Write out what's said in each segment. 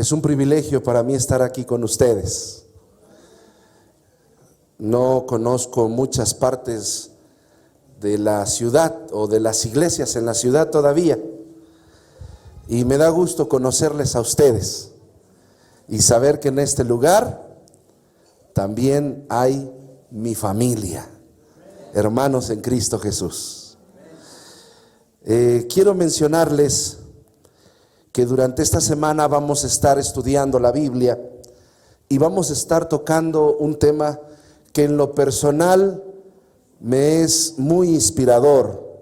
Es un privilegio para mí estar aquí con ustedes. No conozco muchas partes de la ciudad o de las iglesias en la ciudad todavía, y me da gusto conocerles a ustedes y saber que en este lugar también hay mi familia, hermanos en Cristo Jesús. Quiero mencionarles que durante esta semana vamos a estar estudiando la Biblia y vamos a estar tocando un tema que en lo personal me es muy inspirador.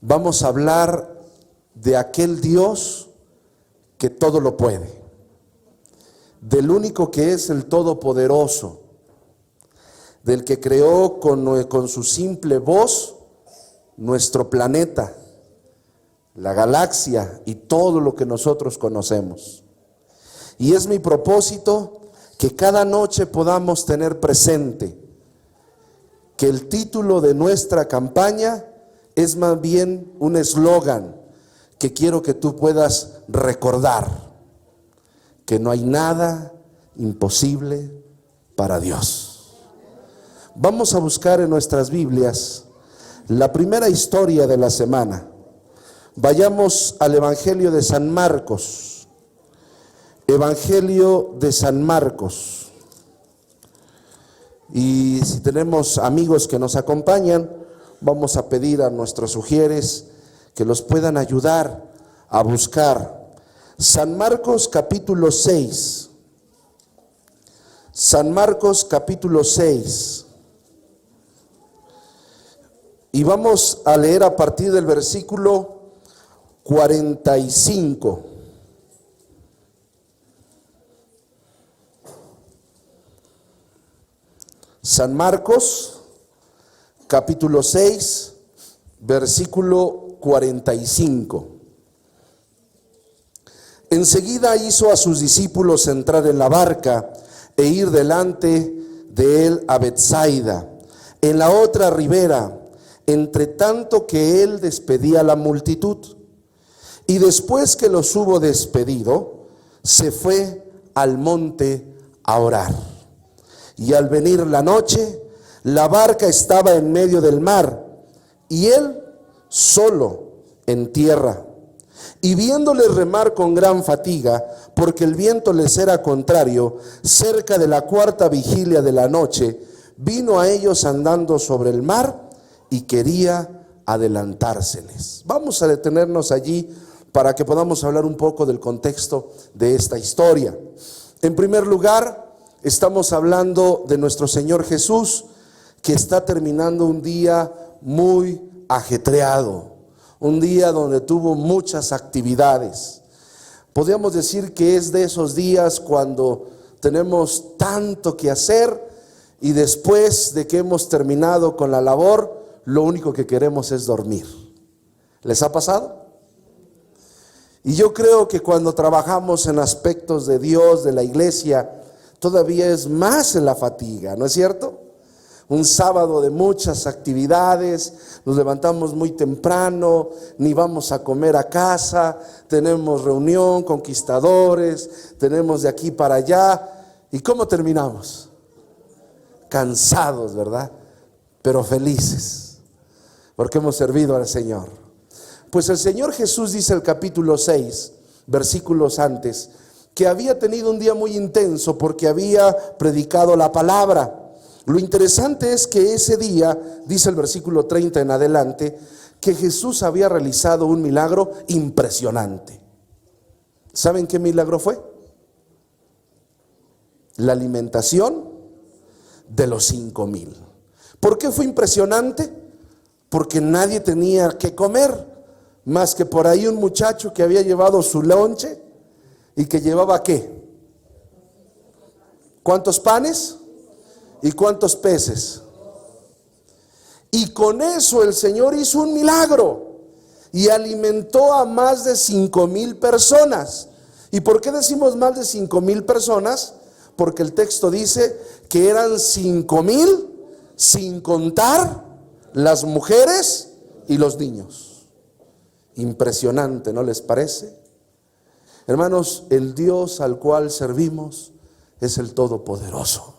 Vamos a hablar de aquel Dios que todo lo puede, del único que es el Todopoderoso, del que creó con su simple voz nuestro planeta, la galaxia y todo lo que nosotros conocemos. Y es mi propósito que cada noche podamos tener presente que el título de nuestra campaña es más bien un eslogan que quiero que tú puedas recordar: que no hay nada imposible para Dios. Vamos a buscar en nuestras Biblias la primera historia de la semana. Vayamos al Evangelio de San Marcos. Evangelio de San Marcos. Y si tenemos amigos que nos acompañan, vamos a pedir a nuestros sugieres que los puedan ayudar a buscar San Marcos capítulo 6. San Marcos capítulo 6. Y vamos a leer a partir del versículo 45. San Marcos capítulo 6, versículo 45. Enseguida hizo a sus discípulos entrar en la barca e ir delante de él a Betsaida, en la otra ribera, entre tanto que él despedía a la multitud. Y después que los hubo despedido, se fue al monte a orar. Y al venir la noche, la barca estaba en medio del mar, y él solo en tierra. Y viéndoles remar con gran fatiga, porque el viento les era contrario, cerca de la cuarta vigilia de la noche, vino a ellos andando sobre el mar y quería adelantárseles. Vamos a detenernos allí para que podamos hablar un poco del contexto de esta historia. En primer lugar, estamos hablando de nuestro Señor Jesús, que está terminando un día muy ajetreado, un día donde tuvo muchas actividades. Podríamos decir que es de esos días cuando tenemos tanto que hacer y después de que hemos terminado con la labor, lo único que queremos es dormir. ¿Les ha pasado? Y yo creo que cuando trabajamos en aspectos de Dios, de la iglesia, todavía es más en la fatiga, ¿no es cierto? Un sábado de muchas actividades, nos levantamos muy temprano, ni vamos a comer a casa, tenemos reunión, conquistadores, tenemos de aquí para allá. ¿Y cómo terminamos? Cansados, ¿verdad? Pero felices, porque hemos servido al Señor. Pues el Señor Jesús dice el capítulo 6, versículos antes, que había tenido un día muy intenso porque había predicado la palabra. Lo interesante es que ese día, dice el versículo 30 en adelante, que Jesús había realizado un milagro impresionante. ¿Saben qué milagro fue? La alimentación de los 5,000. ¿Por qué fue impresionante? Porque nadie tenía que comer, más que por ahí un muchacho que había llevado su lonche y que llevaba ¿qué? ¿Cuántos panes? ¿Y cuántos peces? Y con eso el Señor hizo un milagro y alimentó a más de 5,000 personas. ¿Y por qué decimos más de 5,000 personas? Porque el texto dice que eran 5,000 sin contar las mujeres y los niños. Impresionante, ¿no les parece? Hermanos, el Dios al cual servimos es el Todopoderoso.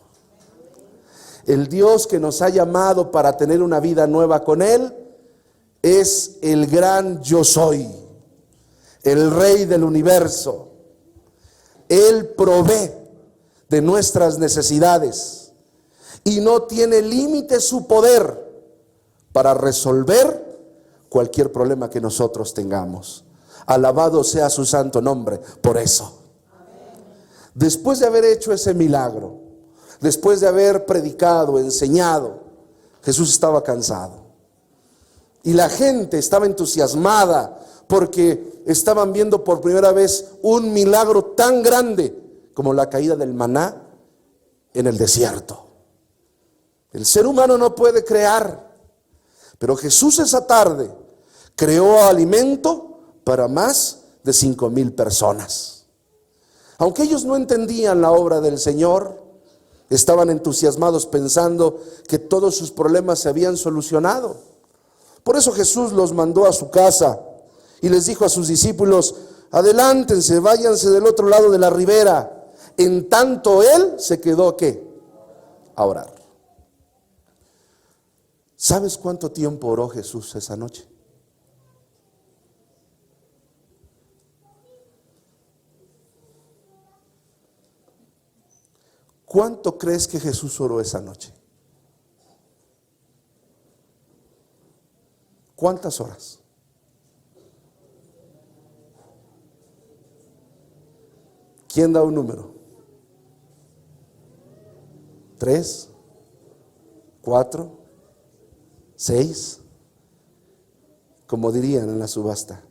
El Dios que nos ha llamado para tener una vida nueva con Él es el gran yo soy, el Rey del universo. Él provee de nuestras necesidades y no tiene límite su poder para resolver cualquier problema que nosotros tengamos. Alabado sea su santo nombre por eso. Después de haber hecho ese milagro, después de haber predicado, enseñado, Jesús estaba cansado. Y la gente estaba entusiasmada porque estaban viendo por primera vez un milagro tan grande como la caída del maná en el desierto. El ser humano no puede crear, pero Jesús esa tarde creó alimento para más de 5,000 personas. Aunque ellos no entendían la obra del Señor, estaban entusiasmados pensando que todos sus problemas se habían solucionado. Por eso Jesús los mandó a su casa y les dijo a sus discípulos: adelántense, váyanse del otro lado de la ribera. En tanto Él se quedó, ¿qué? A orar. ¿Sabes cuánto tiempo oró Jesús esa noche? ¿Cuánto crees que Jesús oró esa noche? ¿Cuántas horas? ¿Quién da un número? 3, 4, 6. Como dirían en la subasta,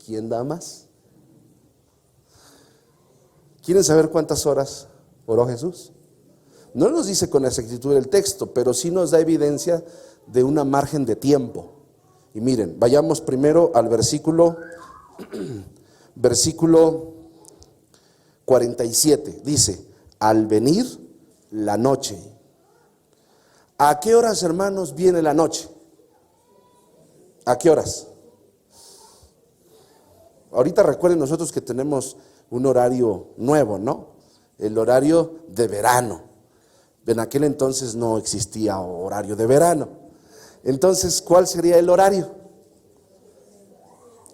¿quién da más? ¿Quieren saber cuántas horas oró Jesús? No nos dice con exactitud el texto, pero sí nos da evidencia de una margen de tiempo. Y miren, vayamos primero al versículo 47. Dice: al venir la noche. ¿A qué horas, hermanos, viene la noche? ¿A qué horas? Ahorita recuerden nosotros que tenemos un horario nuevo, ¿no? El horario de verano. En aquel entonces no existía horario de verano. Entonces, ¿cuál sería el horario?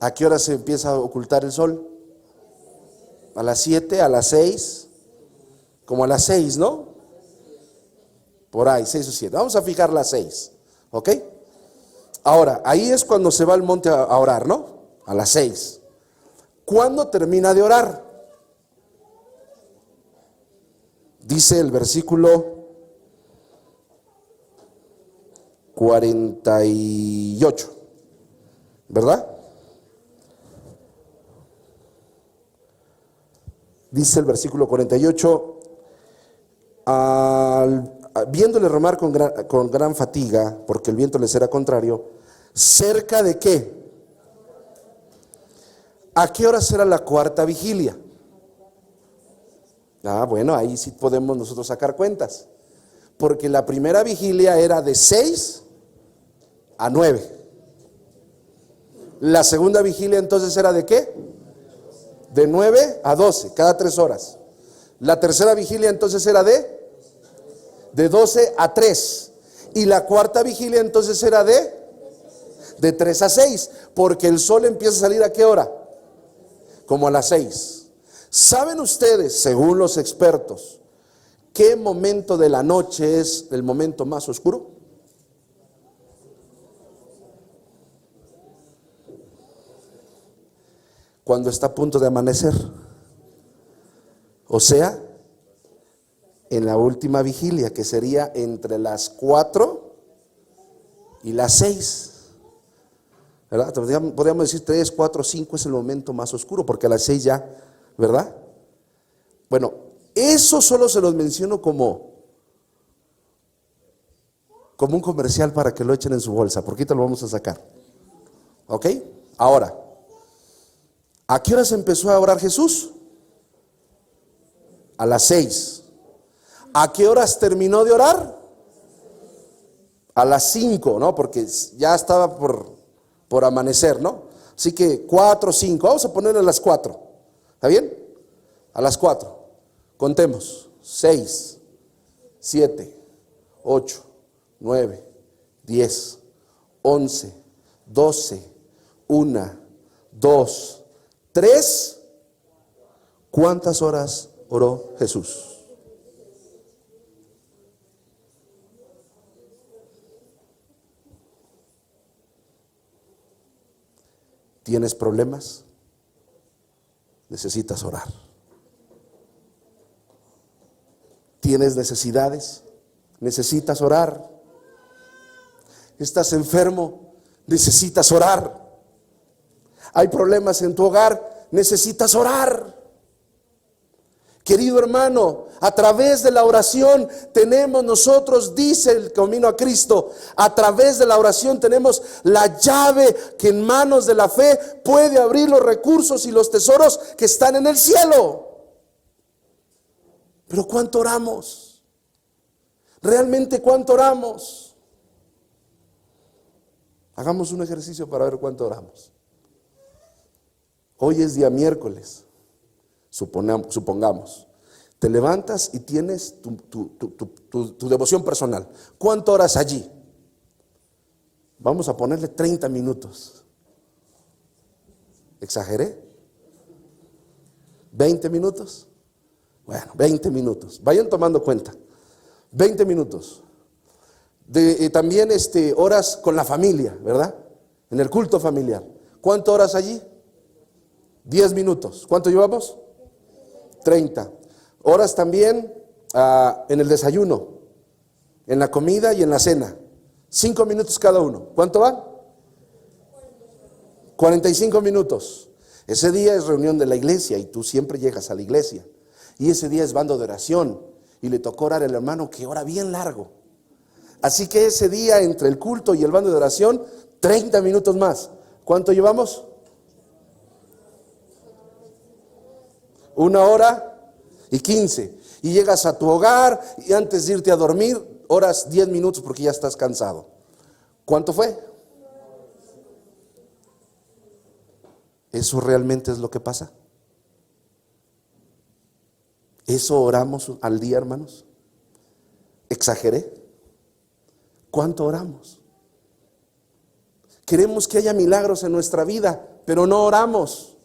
¿A qué hora se empieza a ocultar el sol? ¿A las 7? ¿A las 6? Como a las 6, ¿no? Por ahí, 6 o 7. Vamos a fijar las 6, ¿ok? Ahora, ahí es cuando se va al monte a orar, ¿no? A las 6. ¿Cuándo termina de orar? Dice el versículo 48, ¿verdad? Dice el versículo 48, viéndole remar con gran fatiga, porque el viento les era contrario, ¿cerca de qué? ¿A qué hora será la cuarta vigilia? Bueno, ahí sí podemos nosotros sacar cuentas, porque la primera vigilia era de 6 a 9. La segunda vigilia entonces era ¿de qué? De 9 a 12, cada 3 horas. La tercera vigilia entonces era de 12 a 3. Y la cuarta vigilia entonces era de 3 a 6, porque el sol empieza a salir ¿a qué hora? Como a las 6. ¿Saben ustedes, según los expertos, qué momento de la noche es el momento más oscuro? Cuando está a punto de amanecer. O sea, en la última vigilia, que sería entre las 4 y las 6. ¿Verdad? Podríamos decir 3, 4, 5 es el momento más oscuro, porque a las 6 ya, ¿verdad? Bueno, eso solo se los menciono como un comercial para que lo echen en su bolsa, porque ahorita lo vamos a sacar. ¿Ok? Ahora, ¿a qué horas empezó a orar Jesús? A las 6. ¿A qué horas terminó de orar? A las 5, ¿no? Porque ya estaba por amanecer, ¿no? Así que 4, 5, vamos a ponerle a las 4. ¿Está bien? A las 4. Contemos. 6, 7, 8, 9, 10, 11, 12, 1, 2, 3. ¿Cuántas horas oró Jesús? ¿Tienes problemas? Necesitas orar. ¿Tienes necesidades? Necesitas orar. ¿Estás enfermo? Necesitas orar. ¿Hay problemas en tu hogar? Necesitas orar. Querido hermano, a través de la oración tenemos nosotros, dice el camino a Cristo, a través de la oración tenemos la llave que en manos de la fe puede abrir los recursos y los tesoros que están en el cielo. Pero ¿cuánto oramos? ¿Realmente cuánto oramos? Hagamos un ejercicio para ver cuánto oramos. Hoy es día miércoles. Supongamos, te levantas y tienes tu devoción personal. ¿Cuánto oras allí? Vamos a ponerle 30 minutos. ¿Exageré? ¿20 minutos? Bueno, 20 minutos. Vayan tomando cuenta. 20 minutos. También horas con la familia, ¿verdad? En el culto familiar. ¿Cuánto horas allí? 10 minutos. ¿Cuánto llevamos? 30. Horas también en el desayuno, en la comida y en la cena. 5 minutos cada uno. ¿Cuánto van? 45 minutos. Ese día es reunión de la iglesia y tú siempre llegas a la iglesia. Y ese día es bando de oración. Y le tocó orar al hermano que ora bien largo. Así que ese día entre el culto y el bando de oración, 30 minutos más. ¿Cuánto llevamos? 1 hora y 15. Y llegas a tu hogar y antes de irte a dormir, oras 10 minutos porque ya estás cansado. ¿Cuánto fue? ¿Eso realmente es lo que pasa? ¿Eso oramos al día, hermanos? ¿Exageré? ¿Cuánto oramos? Queremos que haya milagros en nuestra vida, pero no oramos.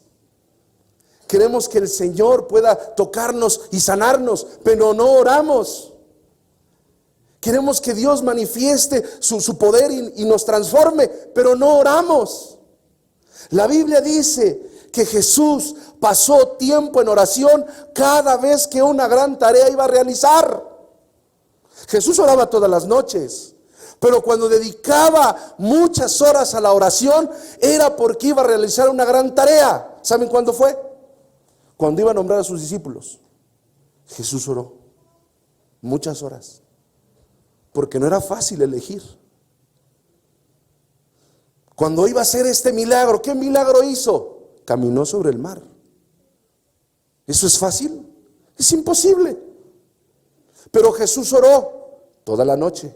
Queremos que el Señor pueda tocarnos y sanarnos, pero no oramos. Queremos que Dios manifieste su poder y nos transforme, pero no oramos. La Biblia dice que Jesús pasó tiempo en oración cada vez que una gran tarea iba a realizar. Jesús oraba todas las noches, pero cuando dedicaba muchas horas a la oración era porque iba a realizar una gran tarea. ¿Saben cuándo fue? Cuando iba a nombrar a sus discípulos. Jesús oró muchas horas, porque no era fácil elegir. Cuando iba a hacer este milagro, ¿qué milagro hizo? Caminó sobre el mar. ¿Eso es fácil? Es imposible. Pero Jesús oró toda la noche.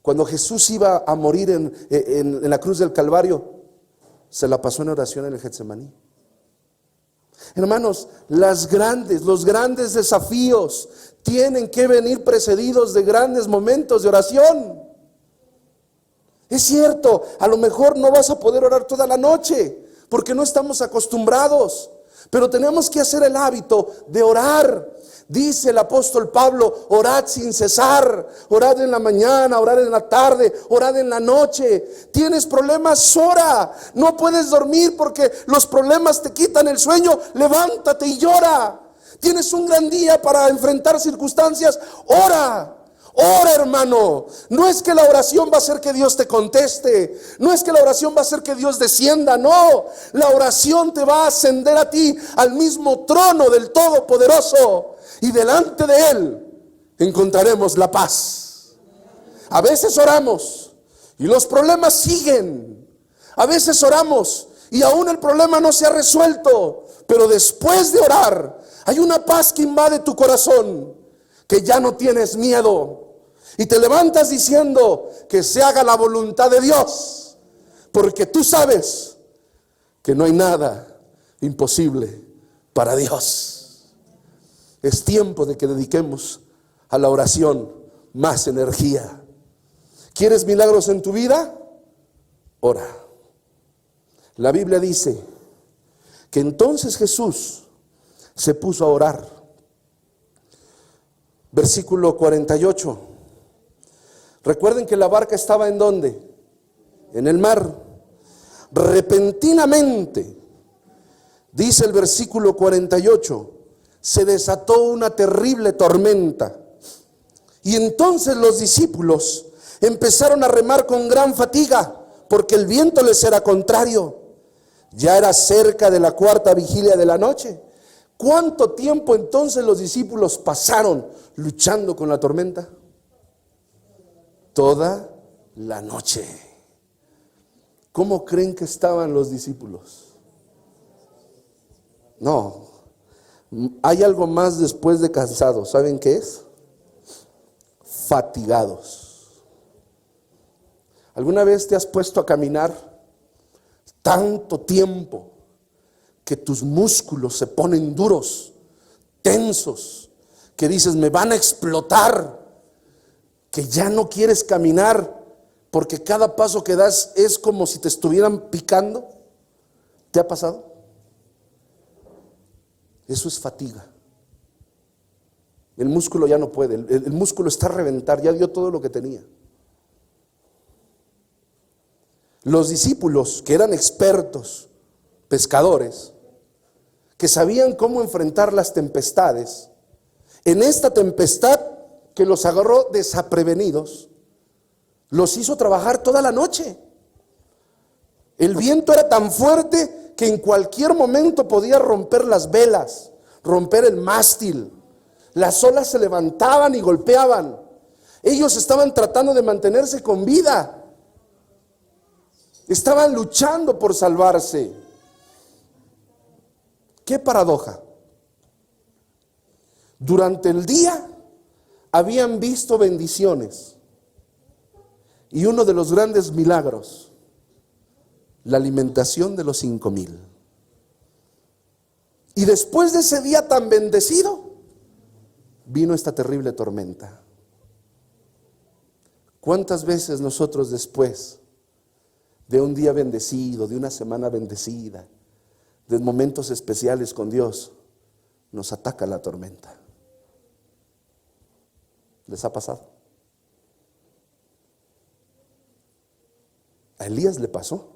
Cuando Jesús iba a morir en la cruz del Calvario, se la pasó en oración en el Getsemaní. Hermanos, los grandes desafíos tienen que venir precedidos de grandes momentos de oración. Es cierto, a lo mejor no vas a poder orar toda la noche, porque no estamos acostumbrados, pero tenemos que hacer el hábito de orar. Dice el apóstol Pablo, orad sin cesar, orad en la mañana, orad en la tarde, orad en la noche. ¿Tienes problemas? Ora. No puedes dormir porque los problemas te quitan el sueño, levántate y llora. Tienes un gran día para enfrentar circunstancias, ora. Ora, hermano. No es que la oración va a hacer que Dios te conteste. No es que la oración va a hacer que Dios descienda. No, la oración te va a ascender a ti al mismo trono del Todopoderoso. Y delante de Él encontraremos la paz. A veces oramos y los problemas siguen. A veces oramos y aún el problema no se ha resuelto. Pero después de orar hay una paz que invade tu corazón, que ya no tienes miedo. Y te levantas diciendo que se haga la voluntad de Dios, porque tú sabes que no hay nada imposible para Dios. Es tiempo de que dediquemos a la oración más energía. ¿Quieres milagros en tu vida? Ora. La Biblia dice que entonces Jesús se puso a orar. Versículo 48. Recuerden que la barca estaba ¿en dónde? En el mar. Repentinamente, dice el versículo 48, se desató una terrible tormenta. Y entonces los discípulos empezaron a remar con gran fatiga, porque el viento les era contrario. Ya era cerca de la cuarta vigilia de la noche. ¿Cuánto tiempo entonces los discípulos pasaron luchando con la tormenta? Toda la noche. ¿Cómo creen que estaban los discípulos? No, hay algo más después de cansados. ¿Saben qué es? Fatigados. ¿Alguna vez te has puesto a caminar tanto tiempo que tus músculos se ponen duros, tensos, que dices me van a explotar, que ya no quieres caminar porque cada paso que das es como si te estuvieran picando? ¿Te ha pasado? Eso es fatiga. El músculo ya no puede, el músculo está a reventar, ya dio todo lo que tenía. Los discípulos, que eran expertos pescadores, que sabían cómo enfrentar las tempestades, en esta tempestad que los agarró desprevenidos, los hizo trabajar toda la noche. El viento era tan fuerte que en cualquier momento podía romper las velas, romper el mástil. Las olas se levantaban y golpeaban. Ellos estaban tratando de mantenerse con vida. Estaban luchando por salvarse. ¡Qué paradoja! Durante el día habían visto bendiciones. Y uno de los grandes milagros, la alimentación de los 5,000. Y después de ese día tan bendecido, vino esta terrible tormenta. ¿Cuántas veces nosotros después de un día bendecido, de una semana bendecida, de momentos especiales con Dios, nos ataca la tormenta? ¿Les ha pasado? A Elías le pasó.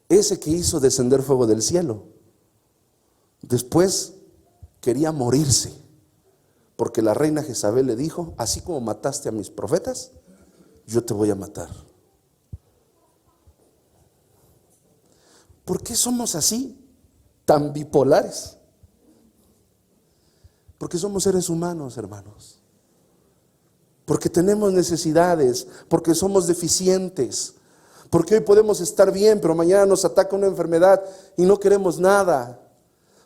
Ese que hizo descender fuego del cielo, después quería morirse, porque la reina Jezabel le dijo: así como mataste a mis profetas, yo te voy a matar. ¿Por qué somos así, tan bipolares? Porque somos seres humanos, hermanos. Porque tenemos necesidades, porque somos deficientes. Porque hoy podemos estar bien, pero mañana nos ataca una enfermedad y no queremos nada.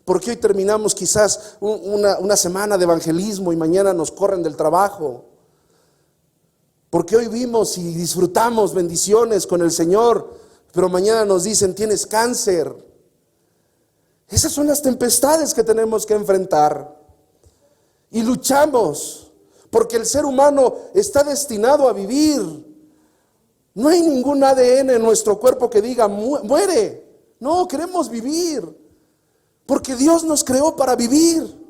Porque hoy terminamos quizás una semana de evangelismo y mañana nos corren del trabajo. Porque hoy vimos y disfrutamos bendiciones con el Señor, pero mañana nos dicen tienes cáncer. Esas son las tempestades que tenemos que enfrentar. Y luchamos, porque el ser humano está destinado a vivir. No hay ningún ADN en nuestro cuerpo que diga muere. No, queremos vivir. Porque Dios nos creó para vivir,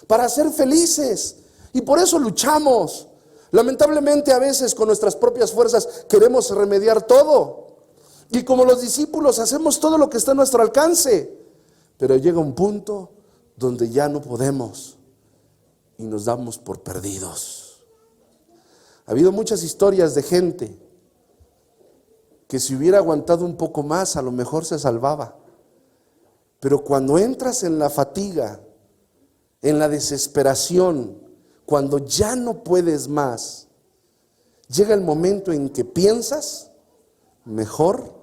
para ser felices. Y por eso luchamos. Lamentablemente a veces con nuestras propias fuerzas queremos remediar todo. Y como los discípulos hacemos todo lo que está a nuestro alcance. Pero llega un punto donde ya no podemos y nos damos por perdidos. Ha habido muchas historias de gente que si hubiera aguantado un poco más, a lo mejor se salvaba. Pero cuando entras en la fatiga, en la desesperación, cuando ya no puedes más, llega el momento en que piensas, mejor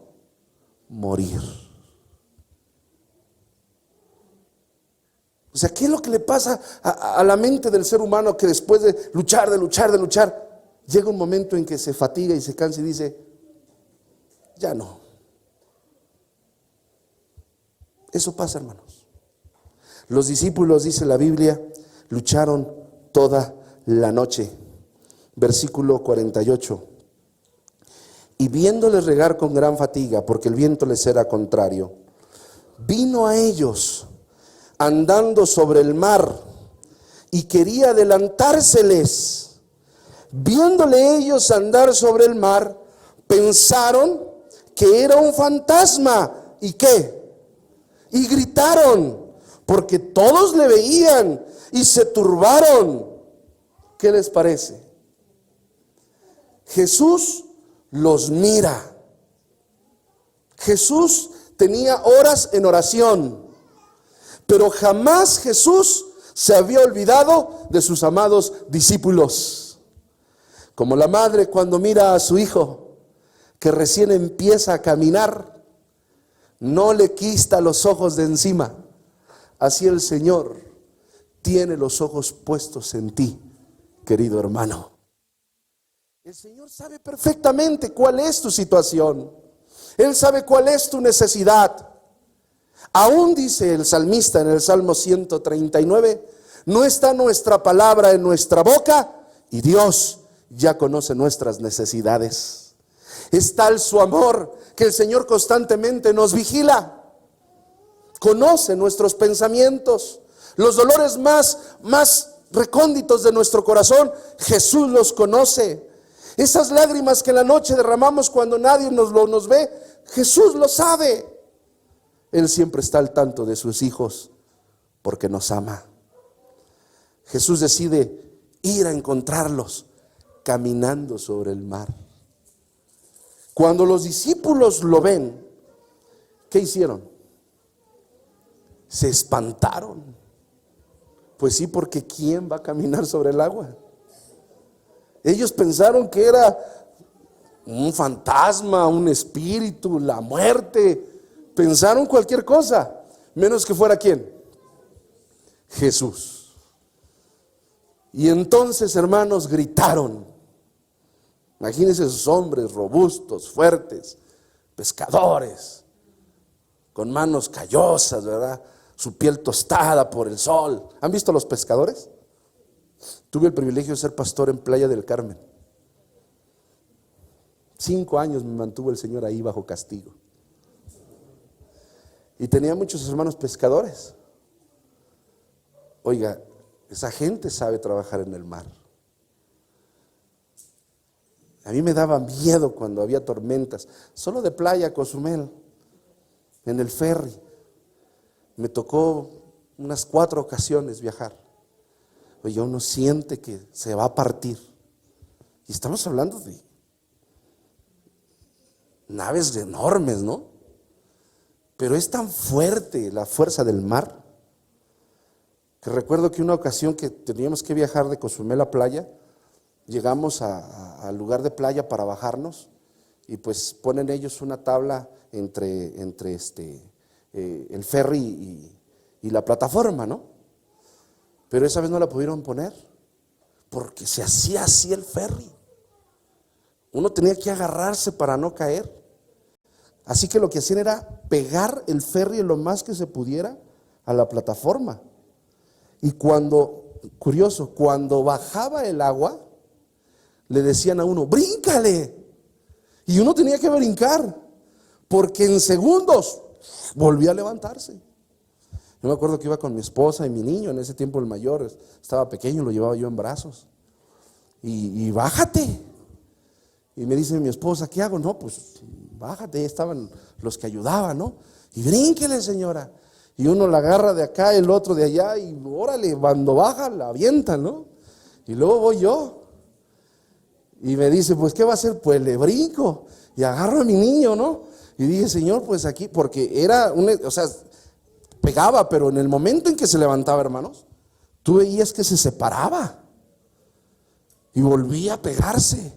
morir. O sea, ¿qué es lo que le pasa a la mente del ser humano que después de luchar, llega un momento en que se fatiga y se cansa y dice, ya no. Eso pasa, hermanos. Los discípulos, dice la Biblia, lucharon toda la noche. Versículo 48. Y viéndoles regar con gran fatiga, porque el viento les era contrario, vino a ellos andando sobre el mar y quería adelantárseles. Viéndole ellos andar sobre el mar, pensaron que era un fantasma. ¿Y qué? Y gritaron, porque todos le veían y se turbaron. ¿Qué les parece? Jesús los mira. Jesús tenía horas en oración, pero jamás Jesús se había olvidado de sus amados discípulos. Como la madre cuando mira a su hijo que recién empieza a caminar, no le quita los ojos de encima. Así el Señor tiene los ojos puestos en ti, querido hermano. El Señor sabe perfectamente cuál es tu situación. Él sabe cuál es tu necesidad. Aún dice el salmista en el Salmo 139, no está nuestra palabra en nuestra boca y Dios ya conoce nuestras necesidades. Es tal su amor que el Señor constantemente nos vigila. Conoce nuestros pensamientos, los dolores más recónditos de nuestro corazón. Jesús los conoce. Esas lágrimas que en la noche derramamos cuando nadie nos ve, Jesús lo sabe. Él siempre está al tanto de sus hijos porque nos ama. Jesús decide ir a encontrarlos caminando sobre el mar. Cuando los discípulos lo ven, ¿qué hicieron? Se espantaron. Pues sí, porque ¿quién va a caminar sobre el agua? Ellos pensaron que era un fantasma, un espíritu, la muerte. Pensaron cualquier cosa, menos que fuera ¿quién? Jesús. Y entonces, hermanos, gritaron. Imagínense esos hombres robustos, fuertes, pescadores, con manos callosas, ¿verdad? Su piel tostada por el sol. ¿Han visto a los pescadores? Tuve el privilegio de ser pastor en Playa del Carmen. 5 años me mantuvo el Señor ahí bajo castigo. Y tenía muchos hermanos pescadores. Oiga, esa gente sabe trabajar en el mar. A mí me daba miedo cuando había tormentas. Solo de Playa a Cozumel, en el ferry. Me tocó unas 4 ocasiones viajar. Oye, uno siente que se va a partir. Y estamos hablando de naves enormes, ¿no? Pero es tan fuerte la fuerza del mar, que recuerdo que una ocasión que teníamos que viajar de Cozumel a Playa, llegamos al lugar de playa para bajarnos, y pues ponen ellos una tabla entre el ferry y la plataforma, ¿no? Pero esa vez no la pudieron poner, porque se hacía así el ferry. Uno tenía que agarrarse para no caer. Así que lo que hacían era pegar el ferry lo más que se pudiera a la plataforma. Y curioso, cuando bajaba el agua, le decían a uno, bríncale. Y uno tenía que brincar, porque en segundos volvía a levantarse. Yo me acuerdo que iba con mi esposa y mi niño, en ese tiempo el mayor estaba pequeño, lo llevaba yo en brazos. Y bájate. Y me dice mi esposa, ¿qué hago? No, pues bájate, ahí estaban los que ayudaban, ¿no? Y brínquele, señora. Y uno la agarra de acá, el otro de allá, y órale, cuando baja, la avientan, ¿no? Y luego voy yo. Y me dice, pues, ¿qué va a hacer? Pues le brinco y agarro a mi niño, ¿no? Y dije, Señor, pues aquí, porque era pegaba, pero en el momento en que se levantaba, hermanos, tú veías que se separaba y volvía a pegarse.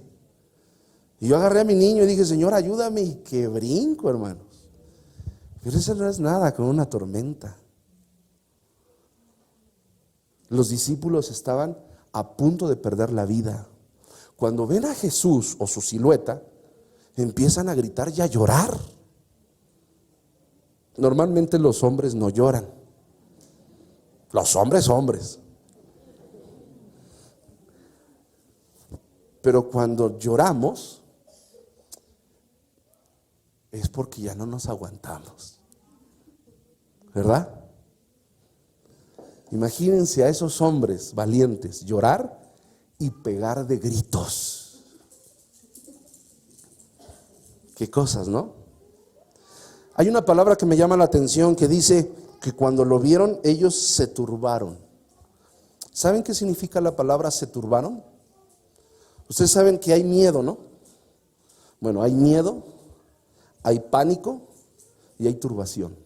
Y yo agarré a mi niño y dije, Señor, ayúdame, y que brinco, hermanos. Pero eso no es nada con una tormenta. Los discípulos estaban a punto de perder la vida. Cuando ven a Jesús o su silueta, empiezan a gritar y a llorar. Normalmente los hombres no lloran. Los hombres. Pero cuando lloramos es porque ya no nos aguantamos, ¿verdad? Imagínense a esos hombres valientes llorar y pegar de gritos. Qué cosas, ¿no? Hay una palabra que me llama la atención que dice que cuando lo vieron ellos se turbaron. ¿Saben qué significa la palabra se turbaron? Ustedes saben que hay miedo, ¿no? Bueno, hay miedo, hay pánico y hay turbación.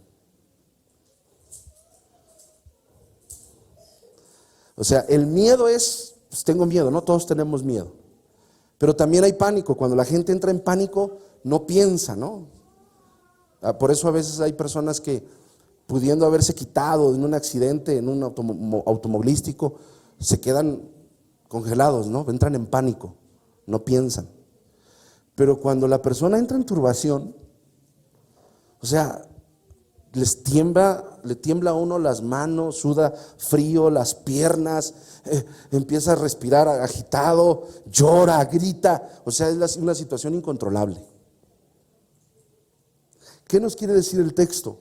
O sea, el miedo es, pues tengo miedo, ¿no? Todos tenemos miedo. Pero también hay pánico. Cuando la gente entra en pánico, no piensa, ¿no? Por eso a veces hay personas que, pudiendo haberse quitado en un accidente, en un automovilístico, se quedan congelados, ¿no? Entran en pánico, no piensan. Pero cuando la persona entra en turbación, o sea, le tiembla a uno las manos, suda frío, las piernas, empieza a respirar agitado, llora, grita. O sea, es una situación incontrolable. ¿Qué nos quiere decir el texto?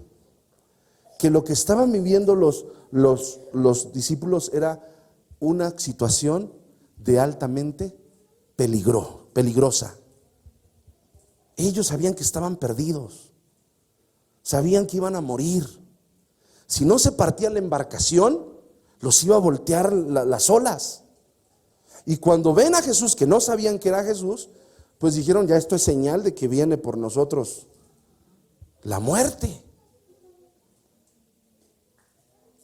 Que lo que estaban viviendo los discípulos era una situación de altamente peligrosa. Ellos sabían que estaban perdidos, sabían que iban a morir. Si no se partía la embarcación, los iba a voltear las olas. Y cuando ven a Jesús, que no sabían que era Jesús, pues dijeron, ya esto es señal de que viene por nosotros la muerte.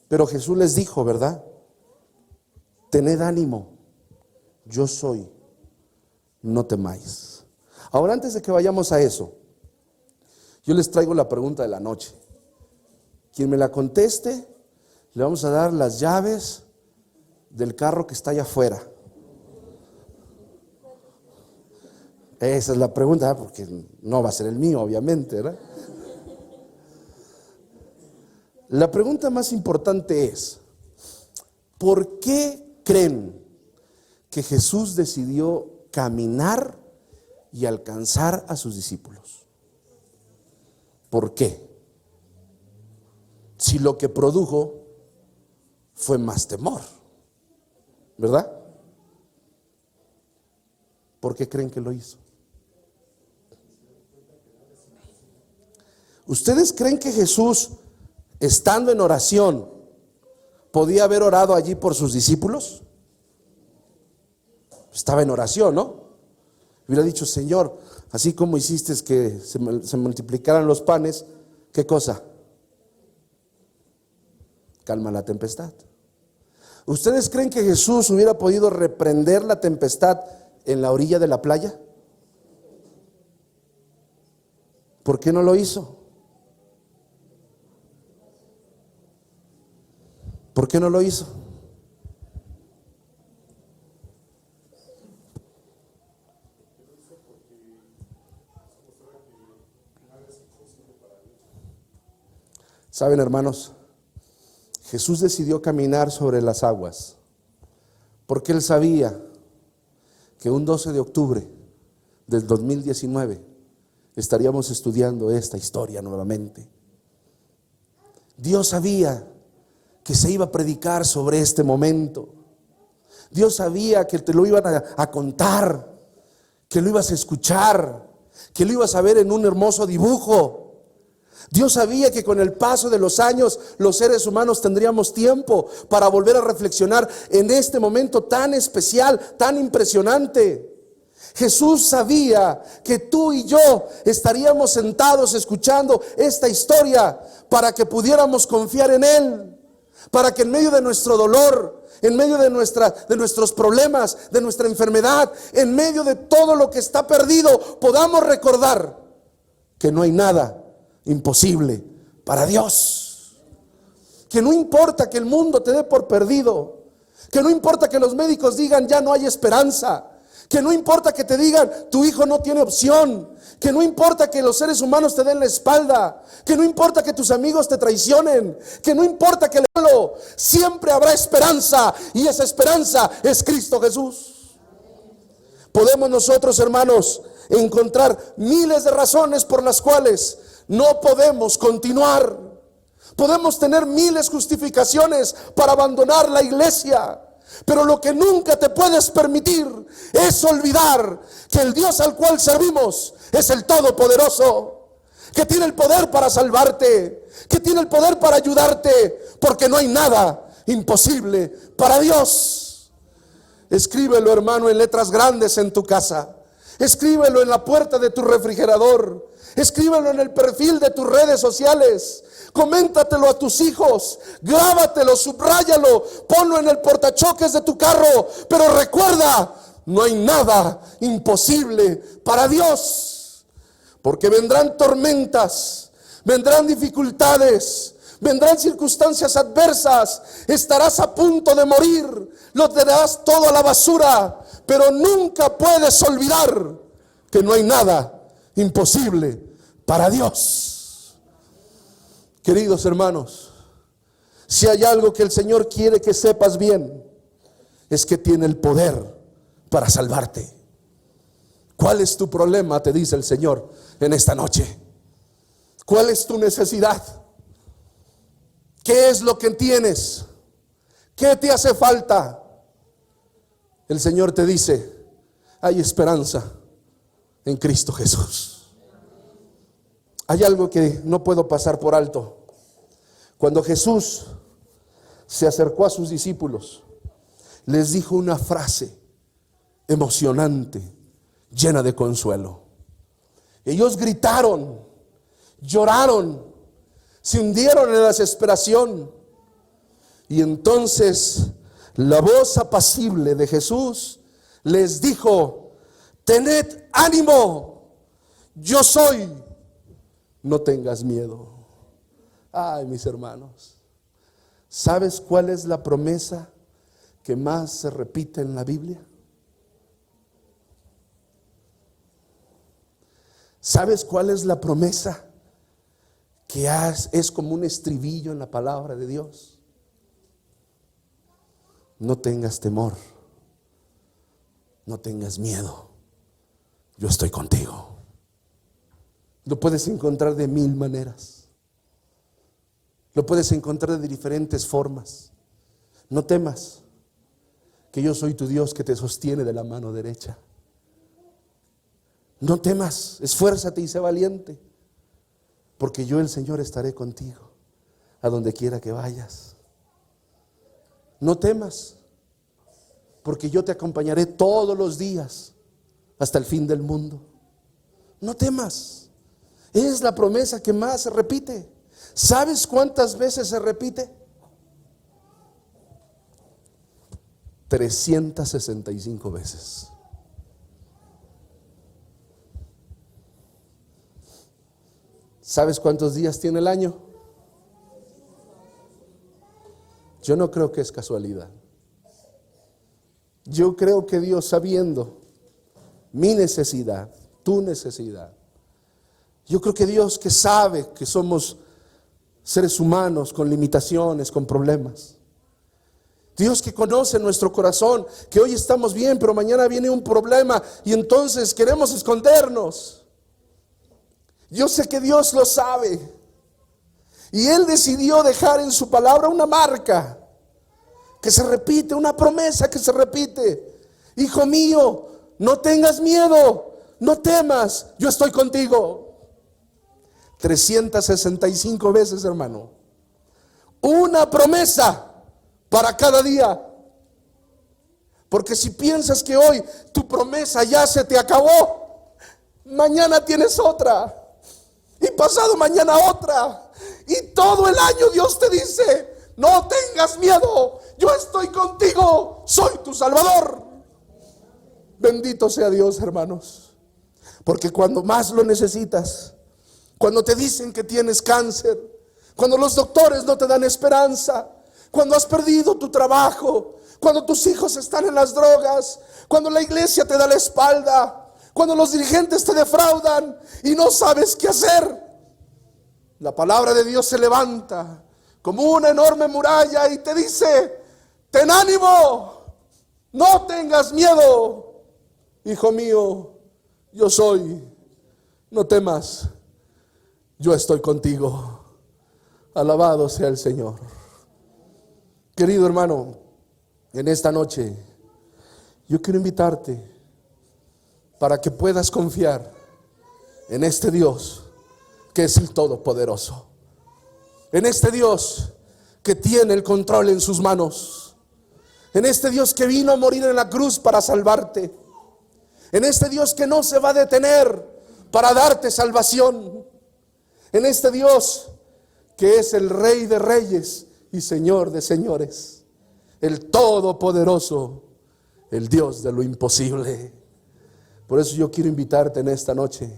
Pero Jesús les dijo, ¿verdad? Tened ánimo, yo soy, no temáis. Ahora, antes de que vayamos a eso, yo les traigo la pregunta de la noche. Quien me la conteste, le vamos a dar las llaves del carro que está allá afuera. Esa es la pregunta, porque no va a ser el mío, obviamente, ¿verdad? La pregunta más importante es, ¿por qué creen que Jesús decidió caminar y alcanzar a sus discípulos? ¿Por qué? Si lo que produjo fue más temor, ¿verdad? ¿Por qué creen que lo hizo? ¿Ustedes creen que Jesús, estando en oración, podía haber orado allí por sus discípulos? Estaba en oración, ¿no? Hubiera dicho, Señor, así como hiciste que se multiplicaran los panes, ¿qué cosa? Calma la tempestad. ¿Ustedes creen que Jesús hubiera podido reprender la tempestad en la orilla de la playa? ¿Por qué no lo hizo? ¿Por qué no lo hizo? Saben, hermanos, Jesús decidió caminar sobre las aguas porque Él sabía que un 12 de octubre del 2019 estaríamos estudiando esta historia nuevamente. Dios sabía que se iba a predicar sobre este momento. Dios sabía que te lo iban a contar, que lo ibas a escuchar, que lo ibas a ver en un hermoso dibujo. Dios sabía que con el paso de los años los seres humanos tendríamos tiempo para volver a reflexionar en este momento tan especial, tan impresionante. Jesús sabía que tú y yo estaríamos sentados escuchando esta historia para que pudiéramos confiar en Él, para que en medio de nuestro dolor, en medio de nuestros problemas, de nuestra enfermedad, en medio de todo lo que está perdido, podamos recordar que no hay nada imposible para Dios. Que no importa que el mundo te dé por perdido, que no importa que los médicos digan ya no hay esperanza, Que no importa que te digan, tu hijo no tiene opción. Que no importa que los seres humanos te den la espalda. Que no importa que tus amigos te traicionen. Que no importa que siempre habrá esperanza. Y esa esperanza es Cristo Jesús. Podemos nosotros, hermanos, encontrar miles de razones por las cuales no podemos continuar. Podemos tener miles de justificaciones para abandonar la iglesia. Pero lo que nunca te puedes permitir es olvidar que el Dios al cual servimos es el Todopoderoso, que tiene el poder para salvarte, que tiene el poder para ayudarte, porque no hay nada imposible para Dios. Escríbelo, hermano, en letras grandes en tu casa. Escríbelo en la puerta de tu refrigerador. Escríbelo en el perfil de tus redes sociales. Coméntatelo a tus hijos. Grábatelo, subráyalo, ponlo en el portachoques de tu carro. Pero recuerda, no hay nada imposible para Dios. Porque vendrán tormentas, vendrán dificultades, vendrán circunstancias adversas. Estarás a punto de morir, lo darás todo a la basura. Pero nunca puedes olvidar que no hay nada imposible para Dios. Queridos hermanos, si hay algo que el Señor quiere que sepas bien, es que tiene el poder para salvarte. ¿Cuál es tu problema? Te dice el Señor en esta noche. ¿Cuál es tu necesidad? ¿Qué es lo que tienes? ¿Qué te hace falta? El Señor te dice, hay esperanza en Cristo Jesús. Hay algo que no puedo pasar por alto. Cuando Jesús se acercó a sus discípulos, les dijo una frase emocionante, llena de consuelo. Ellos gritaron, lloraron, se hundieron en la desesperación. Y entonces la voz apacible de Jesús les dijo, tened ánimo, yo soy, no tengas miedo. Ay, mis hermanos, ¿sabes cuál es la promesa que más se repite en la Biblia? ¿Sabes cuál es la promesa que es como un estribillo en la palabra de Dios? No tengas temor, no tengas miedo, yo estoy contigo. Lo puedes encontrar de mil maneras. Lo puedes encontrar de diferentes formas. No temas, que yo soy tu Dios que te sostiene de la mano derecha. No temas, esfuérzate y sé valiente, porque yo, el Señor, estaré contigo a donde quiera que vayas. No temas, porque yo te acompañaré todos los días hasta el fin del mundo. No temas. Es la promesa que más se repite. ¿Sabes cuántas veces se repite? 365 veces. ¿Sabes cuántos días tiene el año? Yo no creo que es casualidad. Yo creo que Dios, sabiendo mi necesidad, tu necesidad, yo creo que Dios, que sabe que somos seres humanos con limitaciones, con problemas, Dios que conoce nuestro corazón, que hoy estamos bien, pero mañana viene un problema y entonces queremos escondernos. Yo sé que Dios lo sabe y Él decidió dejar en su palabra una marca que se repite, una promesa que se repite. Hijo mío, no tengas miedo, no temas, yo estoy contigo. 365 veces, hermano. Una promesa para cada día. Porque si piensas que hoy tu promesa ya se te acabó, mañana tienes otra, y pasado mañana otra, y todo el año Dios te dice, no tengas miedo, yo estoy contigo, soy tu Salvador. Bendito sea Dios, hermanos, porque cuando más lo necesitas, cuando te dicen que tienes cáncer, cuando los doctores no te dan esperanza, cuando has perdido tu trabajo, cuando tus hijos están en las drogas, cuando la iglesia te da la espalda, cuando los dirigentes te defraudan y no sabes qué hacer. La palabra de Dios se levanta como una enorme muralla y te dice: ten ánimo, no tengas miedo, hijo mío, yo soy, no temas, yo estoy contigo. Alabado sea el Señor. Querido hermano, en esta noche yo quiero invitarte para que puedas confiar en este Dios que es el Todopoderoso, en este Dios que tiene el control en sus manos, en este Dios que vino a morir en la cruz para salvarte, en este Dios que no se va a detener para darte salvación, en este Dios que es el Rey de Reyes y Señor de Señores, el Todopoderoso, el Dios de lo imposible. Por eso yo quiero invitarte en esta noche,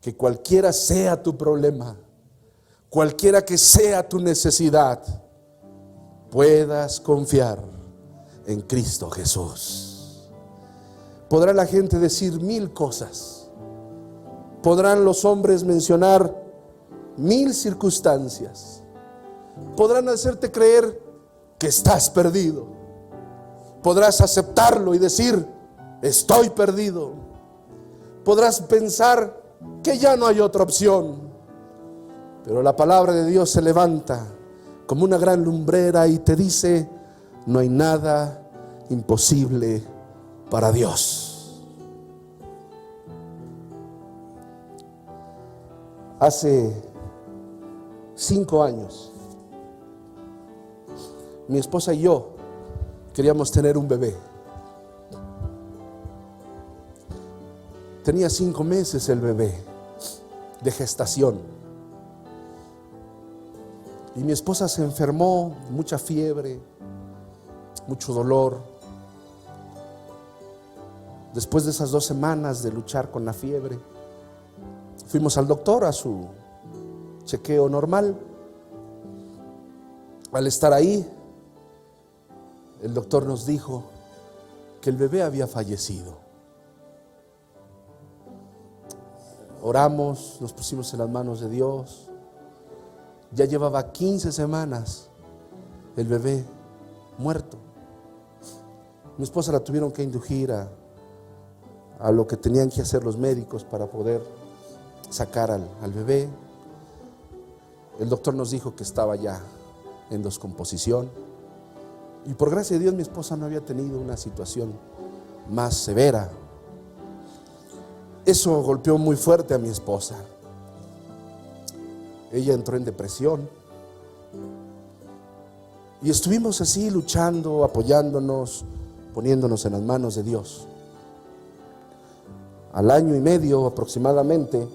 que cualquiera sea tu problema, cualquiera que sea tu necesidad, puedas confiar en Cristo Jesús. Podrá la gente decir 1000 cosas, podrán los hombres mencionar 1000 circunstancias, podrán hacerte creer que estás perdido, podrás aceptarlo y decir: estoy perdido. Podrás pensar que ya no hay otra opción, pero la palabra de Dios se levanta como una gran lumbrera y te dice: no hay nada imposible para Dios. Hace 5 años, mi esposa y yo queríamos tener un bebé. Tenía 5 meses el bebé de gestación. Y mi esposa se enfermó, mucha fiebre, mucho dolor. Después de esas 2 semanas de luchar con la fiebre, fuimos al doctor a su chequeo normal. Al estar ahí, el doctor nos dijo que el bebé había fallecido. Oramos, nos pusimos en las manos de Dios. Ya llevaba 15 semanas el bebé muerto. Mi esposa la tuvieron que inducir a lo que tenían que hacer los médicos para poder sacar al bebé. El doctor nos dijo que estaba ya en descomposición. Y por gracia de Dios mi esposa no había tenido una situación más severa. Eso golpeó muy fuerte a mi esposa. Ella entró en depresión. Y estuvimos así luchando, apoyándonos, poniéndonos en las manos de Dios. Al año y medio aproximadamente,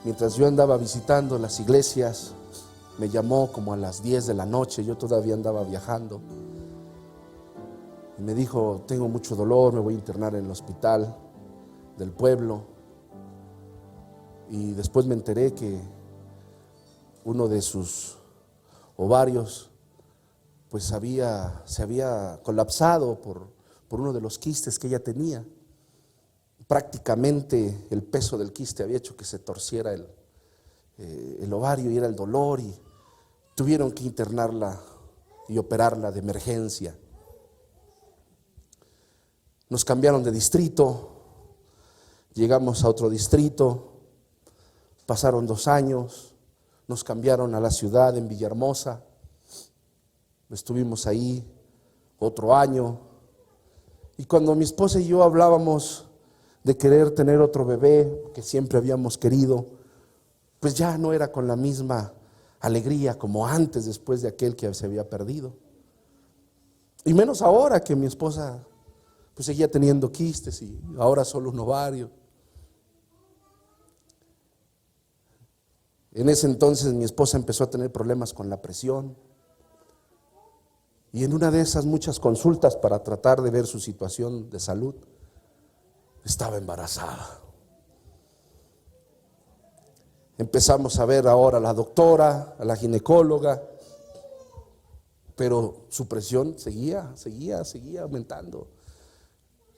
mientras yo andaba visitando las iglesias, me llamó como a las 10 de la noche, yo todavía andaba viajando. Y me dijo: tengo mucho dolor, me voy a internar en el hospital del pueblo. Y después me enteré que uno de sus ovarios pues se había colapsado por uno de los quistes que ella tenía. Prácticamente el peso del quiste había hecho que se torciera el ovario, y era el dolor, y tuvieron que internarla y operarla de emergencia. Nos cambiaron de distrito, llegamos a otro distrito, pasaron 2 años, nos cambiaron a la ciudad en Villahermosa, estuvimos ahí otro año, y cuando mi esposa y yo hablábamos de querer tener otro bebé, que siempre habíamos querido, pues ya no era con la misma alegría como antes, después de aquel que se había perdido. Y menos ahora que mi esposa pues seguía teniendo quistes y ahora solo un ovario. En ese entonces mi esposa empezó a tener problemas con la presión. Y en una de esas muchas consultas para tratar de ver su situación de salud, estaba embarazada. Empezamos a ver ahora a la doctora, a la ginecóloga, Pero su presión seguía aumentando.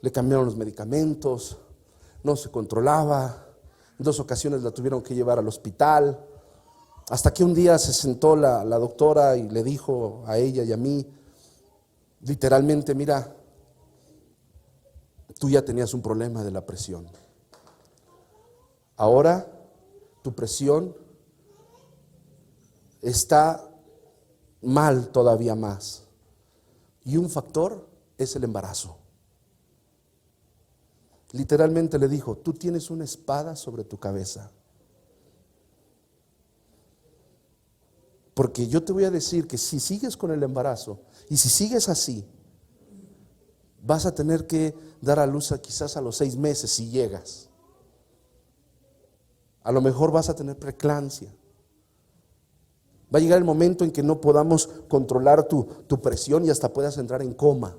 Le cambiaron los medicamentos, no se controlaba. En 2 ocasiones la tuvieron que llevar al hospital. Hasta que un día se sentó la doctora y le dijo a ella y a mí, literalmente, mira, tú ya tenías un problema de la presión. Ahora tu presión está mal todavía más. Y un factor es el embarazo. Literalmente le dijo, tú tienes una espada sobre tu cabeza. Porque yo te voy a decir que si sigues con el embarazo y si sigues así, vas a tener que dar a luz quizás a los 6 meses si llegas. A lo mejor vas a tener preeclampsia. Va a llegar el momento en que no podamos controlar tu presión y hasta puedas entrar en coma.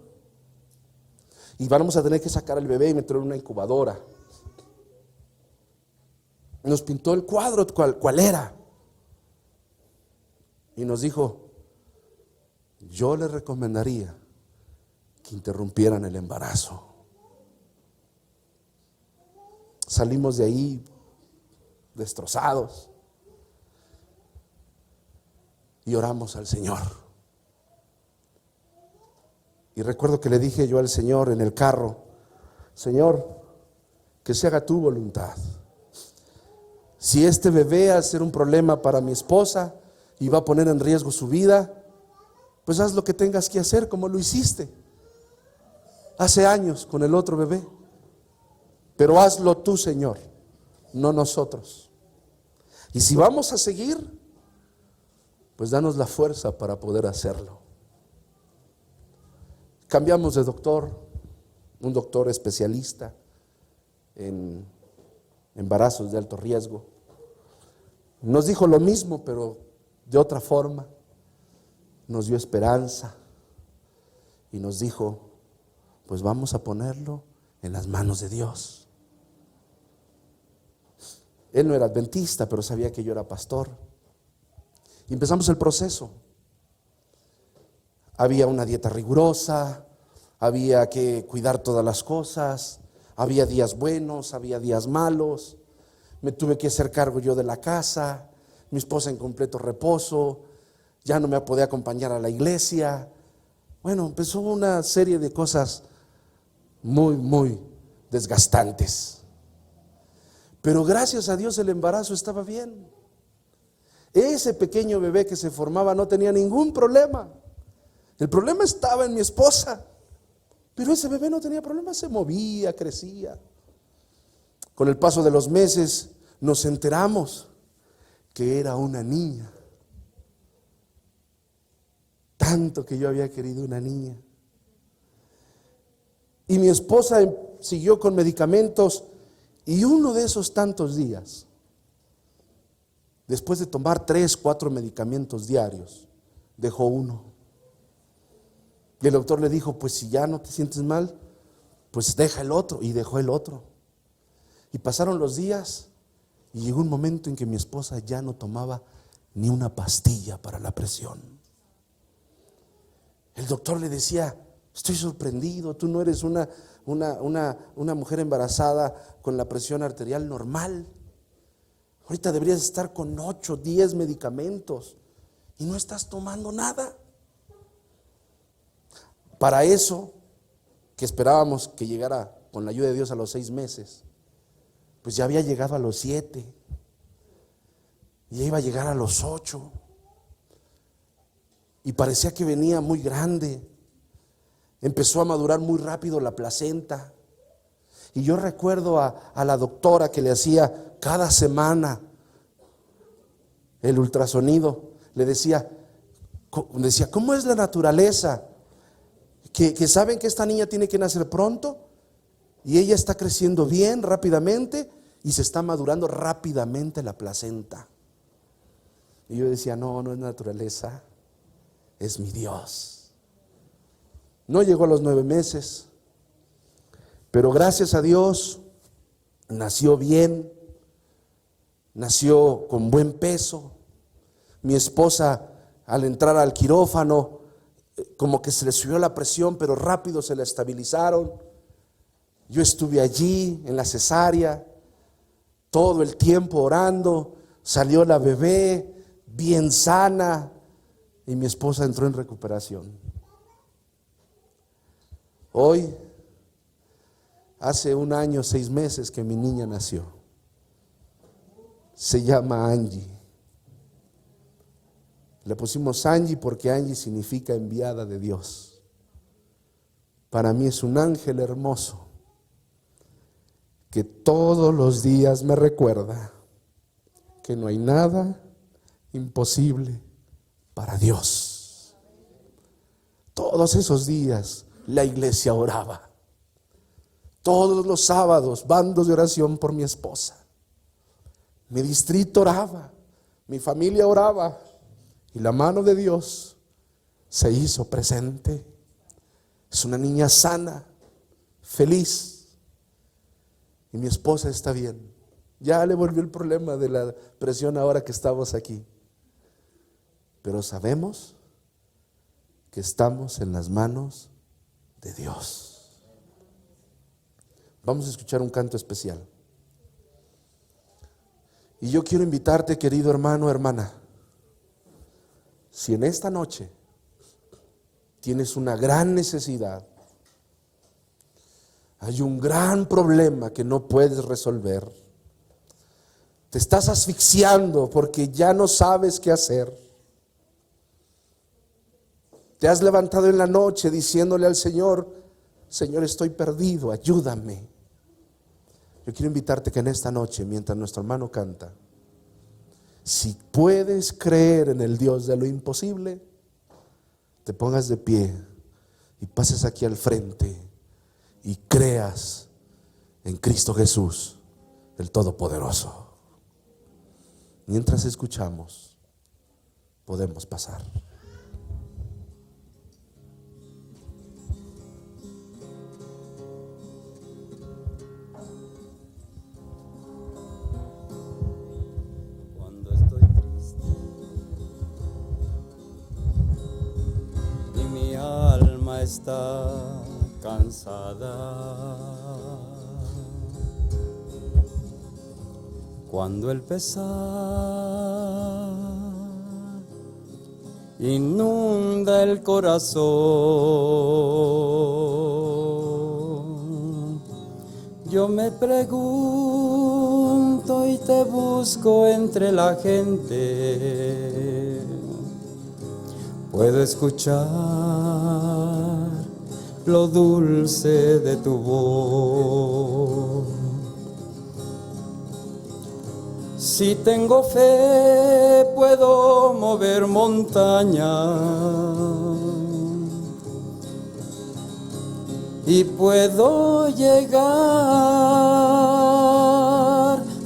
Y vamos a tener que sacar al bebé y meterlo en una incubadora. Nos pintó el cuadro cuál era. Y nos dijo, yo le recomendaría que interrumpieran el embarazo. Salimos de ahí destrozados y oramos al Señor. Y recuerdo que le dije yo al Señor en el carro, Señor, que se haga tu voluntad. Si este bebé va a ser un problema para mi esposa y va a poner en riesgo su vida, pues haz lo que tengas que hacer como lo hiciste hace años con el otro bebé. Pero hazlo tú, Señor, no nosotros. Y si vamos a seguir, pues danos la fuerza para poder hacerlo. Cambiamos de doctor, un doctor especialista en embarazos de alto riesgo. Nos dijo lo mismo, pero de otra forma. Nos dio esperanza y nos dijo, pues vamos a ponerlo en las manos de Dios. Él no era adventista, pero sabía que yo era pastor. Y empezamos el proceso. Había una dieta rigurosa, había que cuidar todas las cosas, había días buenos, había días malos. Me tuve que hacer cargo yo de la casa, mi esposa en completo reposo, ya no me podía acompañar a la iglesia. Bueno, empezó una serie de cosas muy desgastantes. Pero gracias a Dios el embarazo estaba bien. Ese pequeño bebé que se formaba no tenía ningún problema. El problema estaba en mi esposa. Pero ese bebé no tenía problema, se movía, crecía. Con el paso de los meses nos enteramos que era una niña. Tanto que yo había querido una niña. Y mi esposa siguió con medicamentos y uno de esos tantos días, después de tomar 3, 4 medicamentos diarios, dejó uno. Y el doctor le dijo, pues si ya no te sientes mal, pues deja el otro. Y dejó el otro. Y pasaron los días y llegó un momento en que mi esposa ya no tomaba ni una pastilla para la presión. El doctor le decía, estoy sorprendido, tú no eres una mujer embarazada con la presión arterial normal. Ahorita deberías estar con 8, 10 medicamentos y no estás tomando nada. Para eso, que esperábamos que llegara con la ayuda de Dios a los 6 meses, pues ya había llegado a los 7, y ya iba a llegar a los 8, y parecía que venía muy grande. Empezó a madurar muy rápido la placenta, y yo recuerdo a la doctora que le hacía cada semana el ultrasonido, le decía, ¿cómo es la naturaleza? Que saben que esta niña tiene que nacer pronto y ella está creciendo bien, rápidamente, y se está madurando rápidamente la placenta. Y yo decía, no es naturaleza, es mi Dios. No llegó a los 9 meses, pero gracias a Dios nació bien, nació con buen peso. Mi esposa, al entrar al quirófano, como que se les subió la presión, pero rápido se la estabilizaron. Yo estuve allí en la cesárea todo el tiempo orando. Salió la bebé bien sana y mi esposa entró en recuperación. Hoy, hace 1 año, 6 meses que mi niña nació. Se llama Angie. Le pusimos Angie porque Angie significa enviada de Dios. Para mí es un ángel hermoso que todos los días me recuerda que no hay nada imposible para Dios. Todos esos días la iglesia oraba. Todos los sábados, bandos de oración por mi esposa. Mi distrito oraba, mi familia oraba y la mano de Dios se hizo presente. Es una niña sana, feliz. Y mi esposa está bien. Ya le volvió el problema de la presión ahora que estamos aquí. Pero sabemos que estamos en las manos de Dios. Vamos a escuchar un canto especial. Y yo quiero invitarte, querido hermano, hermana, si en esta noche tienes una gran necesidad, hay un gran problema que no puedes resolver, te estás asfixiando porque ya no sabes qué hacer, te has levantado en la noche diciéndole al Señor: Señor, estoy perdido, ayúdame. Yo quiero invitarte que en esta noche, mientras nuestro hermano canta, si puedes creer en el Dios de lo imposible, te pongas de pie y pases aquí al frente y creas en Cristo Jesús, el Todopoderoso. Mientras escuchamos, podemos pasar. Cuando estoy triste y mi alma está cansada, cuando el pesar inunda el corazón, yo me pregunto y te busco entre la gente. Puedo escuchar lo dulce de tu voz. Si tengo fe, puedo mover montañas y puedo llegar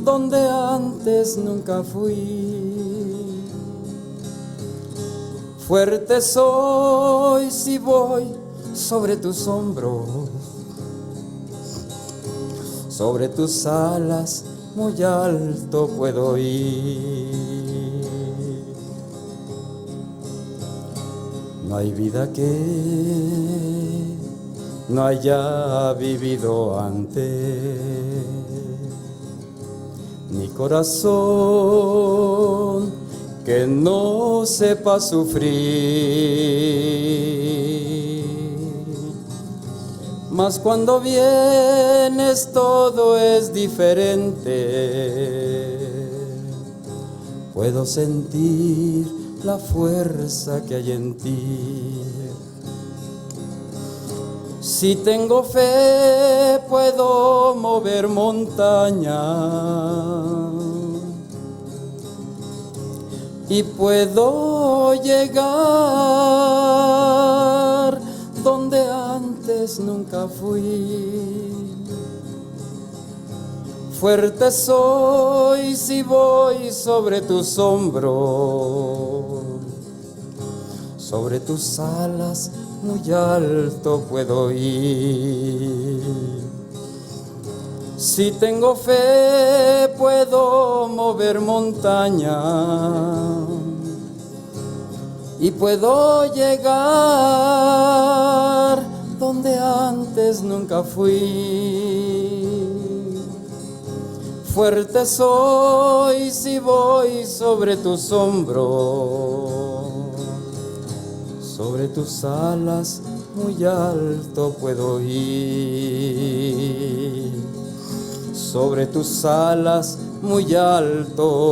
donde antes nunca fui. Fuerte soy si voy sobre tus hombros, sobre tus alas muy alto puedo ir. No hay vida que no haya vivido antes, ni corazón que no sepa sufrir. Mas cuando vienes todo es diferente. Puedo sentir la fuerza que hay en ti. Si tengo fe, puedo mover montañas y puedo llegar donde antes nunca fui. Fuerte soy si voy sobre tus hombros, sobre tus alas muy alto puedo ir. Si tengo fe, puedo mover montañas y puedo llegar donde antes nunca fui. Fuerte soy si voy sobre tus hombros, sobre tus alas muy alto puedo ir, sobre tus alas muy alto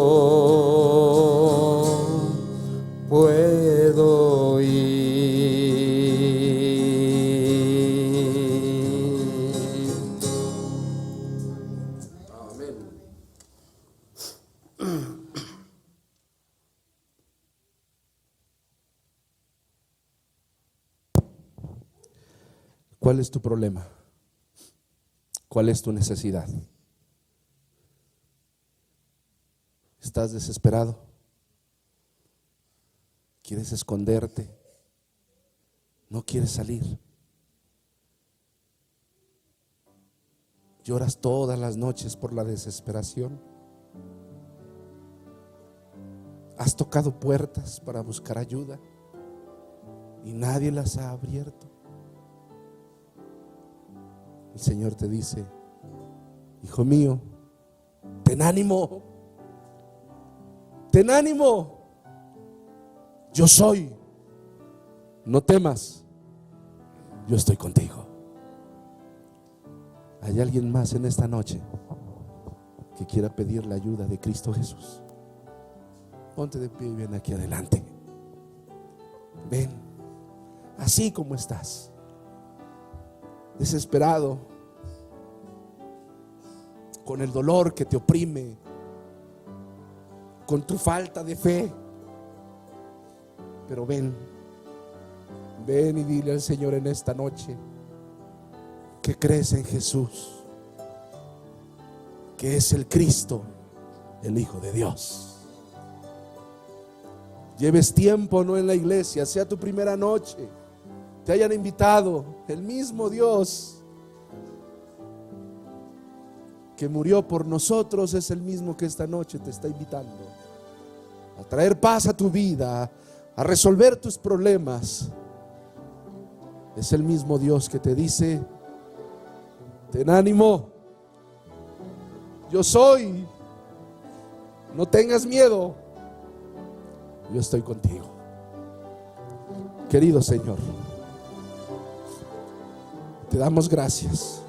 puedo ir. ¿Cuál es tu problema? ¿Cuál es tu necesidad? ¿Estás desesperado? ¿Quieres esconderte? ¿No quieres salir? ¿Lloras todas las noches por la desesperación? ¿Has tocado puertas para buscar ayuda y nadie las ha abierto? El Señor te dice: hijo mío, ten ánimo, ten ánimo, yo soy, no temas, yo estoy contigo. ¿Hay alguien más en esta noche que quiera pedir la ayuda de Cristo Jesús? Ponte de pie y ven aquí adelante. Ven, así como estás, desesperado, con el dolor que te oprime, con tu falta de fe. Pero ven y dile al Señor en esta noche que crees en Jesús, que es el Cristo, el Hijo de Dios. Lleves tiempo no en la iglesia, sea tu primera noche, te hayan invitado, el mismo Dios que murió por nosotros es el mismo que esta noche te está invitando a traer paz a tu vida, a resolver tus problemas. Es el mismo Dios que te dice: ten ánimo, yo soy, no tengas miedo, yo estoy contigo. Querido Señor, te damos gracias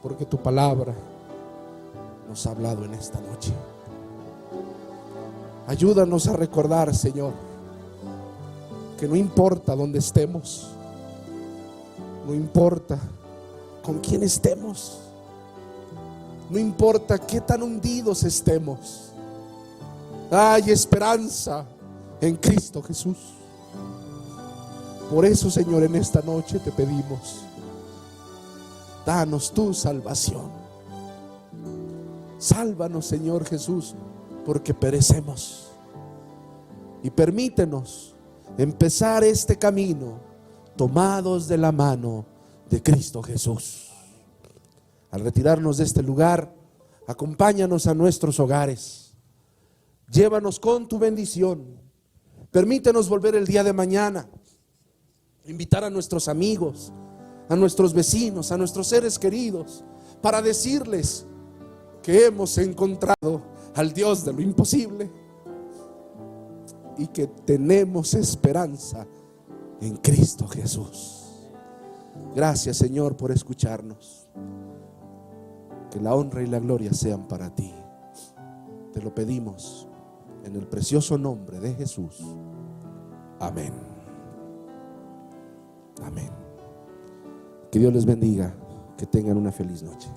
porque tu palabra nos ha hablado en esta noche. Ayúdanos a recordar, Señor, que no importa dónde estemos, no importa con quién estemos, no importa qué tan hundidos estemos, hay esperanza en Cristo Jesús. Por eso, Señor, en esta noche te pedimos: danos tu salvación. Sálvanos, Señor Jesús, porque perecemos. Y permítenos empezar este camino tomados de la mano de Cristo Jesús. Al retirarnos de este lugar, acompáñanos a nuestros hogares. Llévanos con tu bendición. Permítenos volver el día de mañana, invitar a nuestros amigos, a nuestros vecinos, a nuestros seres queridos, para decirles que hemos encontrado al Dios de lo imposible y que tenemos esperanza en Cristo Jesús. Gracias, Señor, por escucharnos. Que la honra y la gloria sean para ti. Te lo pedimos en el precioso nombre de Jesús. Amén. Amén. Que Dios les bendiga, que tengan una feliz noche.